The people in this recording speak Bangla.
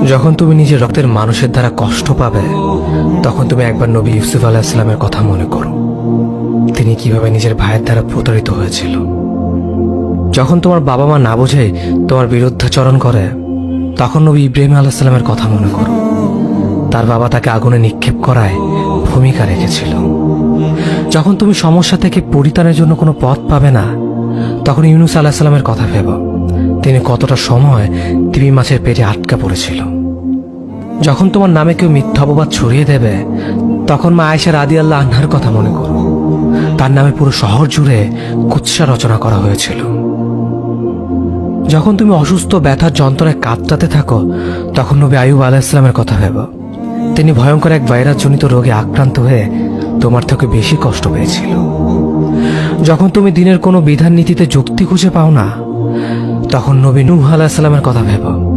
যখন তুমি নিজের রক্তের মানুষের দ্বারা কষ্ট পাবে, তখন তুমি একবার নবী ইউসুফ আলাইহিস সালামের কথা মনে করো। তিনি কিভাবে নিজের ভাইয়ের দ্বারা প্রতারিত হয়েছিল। যখন তোমার বাবা মা না বুঝে তোমার বিরুদ্ধাচরণ করে, তখন নবী ইব্রাহিম আলাইহিস সালামের কথা মনে করো। তার বাবা তাকে আগুনে নিক্ষেপ করায় ভূমিকা রেখেছিল। যখন তুমি সমস্যা থেকে পরিত্রাণের জন্য কোনো পথ পাবে না, তখন ইউনুস আলাইহিস সালামের কথা ভেবো। তিনি কতটা সময় তিমি মাছের পেটে আটকা পড়েছিল। যখন তোমার নামে কেউ মিথ্যা অপবাদ ছড়িয়ে দেবে, তখন মা আয়েশা রাদিয়াল্লাহু আনহার কথা মনে করো। তার নামে পুরো শহর জুড়ে কুৎসা রচনা করা হয়েছিল। যখন তুমি অসুস্থ ব্যথার যন্ত্রণায় কাঁদতে থাকো, তখন নবী আইয়ুব আলাইহিস সালামের কথা ভেবো। তিনি ভয়ঙ্কর এক ভাইরাসজনিত রোগে আক্রান্ত হয়ে তোমার থেকে বেশি কষ্ট পেয়েছিল। যখন তুমি দিনের কোনো বিধান নীতিতে যুক্তি খুঁজে পাও না, তখন নবী নূহ আলাইহিস সালামের কথা ভেবো।